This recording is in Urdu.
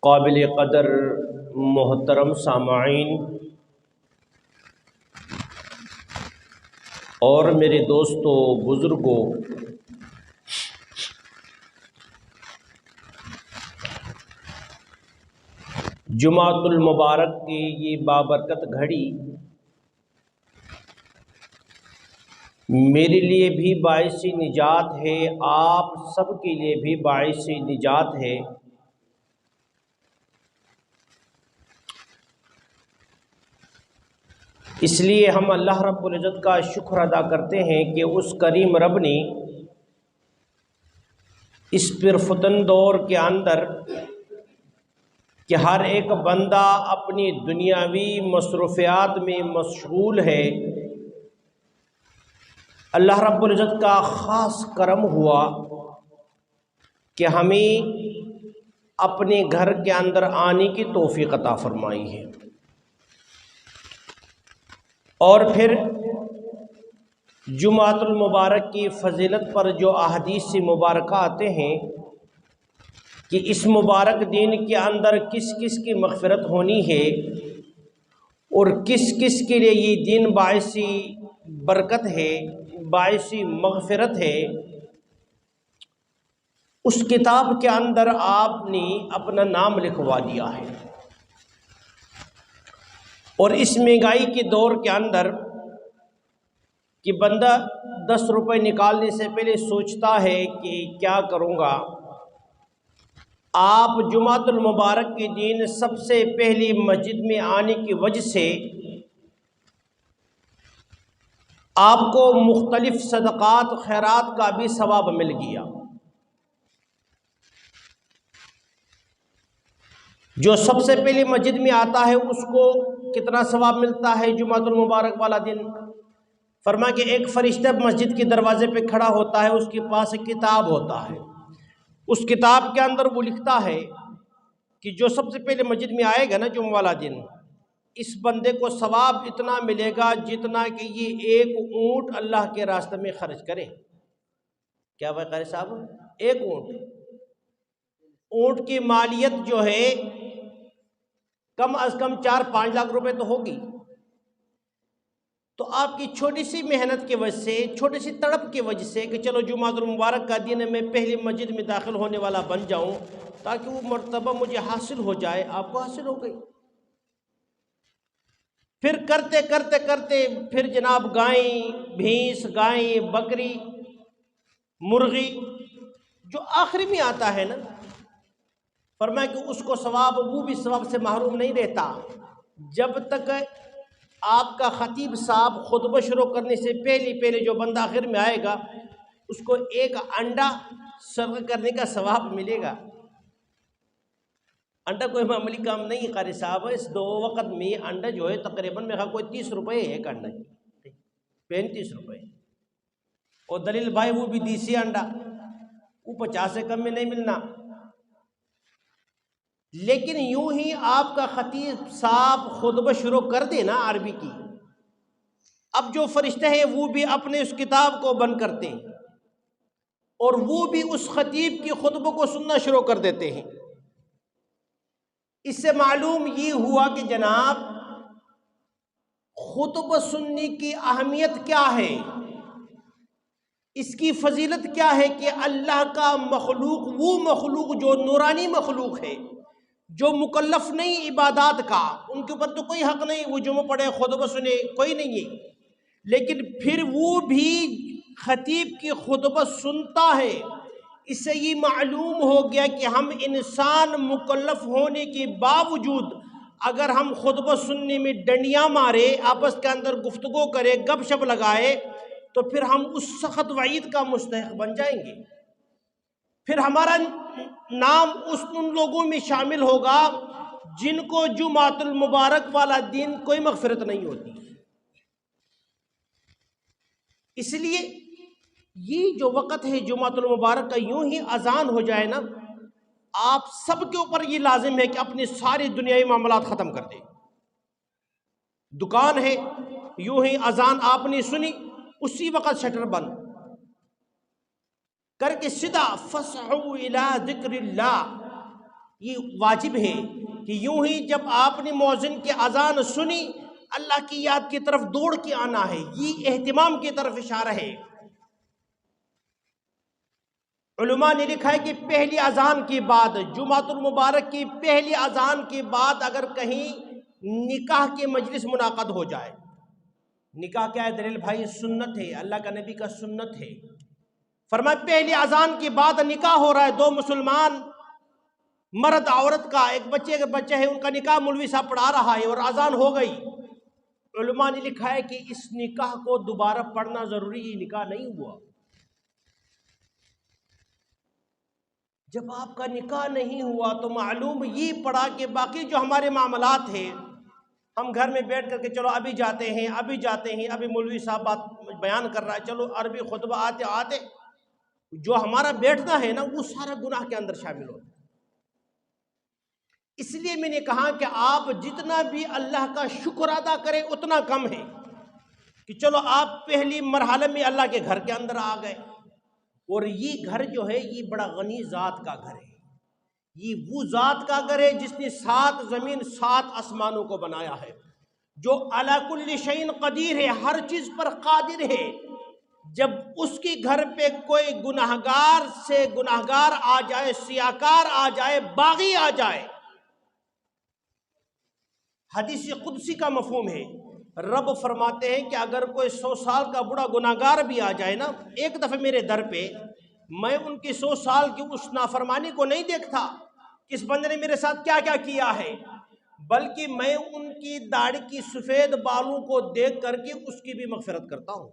قابل قدر محترم سامعین اور میرے دوستوں بزرگوں، جمعۃ المبارک کی یہ بابرکت گھڑی میرے لیے بھی باعث نجات ہے، آپ سب کے لیے بھی باعث نجات ہے۔ اس لیے ہم اللہ رب العزت کا شکر ادا کرتے ہیں کہ اس کریم رب نے اس پرفتن دور کے اندر کہ ہر ایک بندہ اپنی دنیاوی مصروفیات میں مشغول ہے، اللہ رب العزت کا خاص کرم ہوا کہ ہمیں اپنے گھر کے اندر آنے کی توفیق عطا فرمائی ہے۔ اور پھر جمعۃ المبارک کی فضیلت پر جو احادیث مبارکہ آتے ہیں کہ اس مبارک دین کے اندر کس کس کی مغفرت ہونی ہے اور کس کس کے لیے یہ دین باعث برکت ہے، باعث مغفرت ہے، اس کتاب کے اندر آپ نے اپنا نام لکھوا دیا ہے۔ اور اس مہنگائی کے دور کے اندر کہ بندہ 10 روپے نکالنے سے پہلے سوچتا ہے کہ کیا کروں گا، آپ جمعۃ المبارک کے دن سب سے پہلی مسجد میں آنے کی وجہ سے آپ کو مختلف صدقات خیرات کا بھی ثواب مل گیا۔ جو سب سے پہلی مسجد میں آتا ہے اس کو کتنا ثواب ملتا ہے جمعۃ المبارک والا دن؟ فرمایا کہ ایک فرشتہ مسجد کے دروازے پہ کھڑا ہوتا ہے، اس کے پاس ایک کتاب ہوتا ہے، اس کتاب کے اندر وہ لکھتا ہے کہ جو سب سے پہلے مسجد میں آئے گا نا جمعہ والا دن، اس بندے کو ثواب اتنا ملے گا جتنا کہ یہ ایک اونٹ اللہ کے راستے میں خرچ کرے۔ کیا بھائی قاری صاحب؟ ایک اونٹ کی مالیت جو ہے کم از کم 4-5 لاکھ روپے تو ہوگی۔ تو آپ کی چھوٹی سی محنت کی وجہ سے، چھوٹی سی تڑپ کی وجہ سے کہ چلو جمعۃ المبارک کا دن میں پہلی مسجد میں داخل ہونے والا بن جاؤں تاکہ وہ مرتبہ مجھے حاصل ہو جائے، آپ کو حاصل ہو گئی۔ پھر کرتے کرتے کرتے پھر جناب گائیں، بھینس، گائیں، بکری، مرغی جو آخری میں آتا ہے نا، فرمایا کہ اس کو ثواب، وہ بھی ثواب سے محروم نہیں رہتا جب تک آپ کا خطیب صاحب خطبہ شروع کرنے سے پہلے جو بندہ آخر میں آئے گا اس کو ایک انڈا صدقہ کرنے کا ثواب ملے گا۔ انڈا کوئی معمولی کام نہیں قاری صاحب، اس 2 وقت میں انڈا جو ہے تقریباً میرا کوئی 30 روپے ہے ایک انڈا، 35 روپے، اور دلیل بھائی وہ بھی دیسی انڈا، وہ 50 سے کم میں نہیں ملنا۔ لیکن یوں ہی آپ کا خطیب صاحب خطبہ شروع کر دے نا عربی کی، اب جو فرشتے ہیں وہ بھی اپنے اس کتاب کو بند کرتے ہیں اور وہ بھی اس خطیب کی خطبہ کو سننا شروع کر دیتے ہیں۔ اس سے معلوم یہ ہوا کہ جناب خطبہ سننے کی اہمیت کیا ہے، اس کی فضیلت کیا ہے کہ اللہ کا مخلوق، وہ مخلوق جو نورانی مخلوق ہے، جو مکلف نہیں عبادات کا، ان کے اوپر تو کوئی حق نہیں وہ جمعہ پڑھے خطبہ سنے، کوئی نہیں ہے، لیکن پھر وہ بھی خطیب کی خطبہ سنتا ہے۔ اس سے یہ معلوم ہو گیا کہ ہم انسان مکلف ہونے کے باوجود اگر ہم خطبہ سننے میں ڈنڈیاں مارے، آپس کے اندر گفتگو کرے، گپ شپ لگائے، تو پھر ہم اس سخت وعید کا مستحق بن جائیں گے، پھر ہمارا نام ان لوگوں میں شامل ہوگا جن کو جمعۃ المبارک والا دن کوئی مغفرت نہیں ہوتی۔ اس لیے یہ جو وقت ہے جمعۃ المبارک کا، یوں ہی اذان ہو جائے نا، آپ سب کے اوپر یہ لازم ہے کہ اپنے سارے دنیائی معاملات ختم کر دیں۔ دکان ہے، یوں ہی اذان آپ نے سنی، اسی وقت شٹر بند کر کے سیدھا فَاسْعَوْا إِلَىٰ ذِكْرِ اللَّهِ، یہ واجب ہے کہ یوں ہی جب آپ نے مؤذن کی اذان سنی اللہ کی یاد کی طرف دوڑ کے آنا ہے، یہ اہتمام کی طرف اشارہ ہے۔ علماء نے لکھا ہے کہ پہلی اذان کے بعد، جمعۃ المبارک کی پہلی اذان کے بعد اگر کہیں نکاح کے مجلس منعقد ہو جائے، نکاح کیا ہے دلیل بھائی؟ سنت ہے، اللہ کا نبی کا سنت ہے۔ فرمایا پہلی اذان کے بعد نکاح ہو رہا ہے، دو مسلمان مرد عورت کا، ایک بچے ہے، ان کا نکاح مولوی صاحب پڑھا رہا ہے اور اذان ہو گئی، علماء نے لکھا ہے کہ اس نکاح کو دوبارہ پڑھنا ضروری، یہ نکاح نہیں ہوا۔ جب آپ کا نکاح نہیں ہوا تو معلوم یہ پڑا کہ باقی جو ہمارے معاملات ہیں، ہم گھر میں بیٹھ کر کے چلو ابھی جاتے ہیں، ابھی مولوی صاحب بات بیان کر رہا ہے، چلو عربی خطبہ آتے آتے جو ہمارا بیٹھنا ہے نا وہ سارا گناہ کے اندر شامل ہوتا ہے۔ اس لیے میں نے کہا کہ آپ جتنا بھی اللہ کا شکر ادا کریں اتنا کم ہے، کہ چلو آپ پہلی مرحلے میں اللہ کے گھر کے اندر آ گئے، اور یہ گھر جو ہے یہ بڑا غنی ذات کا گھر ہے، یہ وہ ذات کا گھر ہے جس نے 7 زمین 7 آسمانوں کو بنایا ہے، جو علی کل شیء قدیر ہے، ہر چیز پر قادر ہے۔ جب اس کے گھر پہ کوئی گناہگار سے گناہگار آ جائے، سیاکار آ جائے، باغی آ جائے، حدیث قدسی کا مفہوم ہے، رب فرماتے ہیں کہ اگر کوئی 100 سال کا بڑا گناہگار بھی آ جائے نا ایک دفعہ میرے در پہ، میں ان کی 100 سال کی اس نافرمانی کو نہیں دیکھتا کہ اس بندے نے میرے ساتھ کیا کیا کیا ہے، بلکہ میں ان کی داڑھی کی سفید بالوں کو دیکھ کر کے اس کی بھی مغفرت کرتا ہوں۔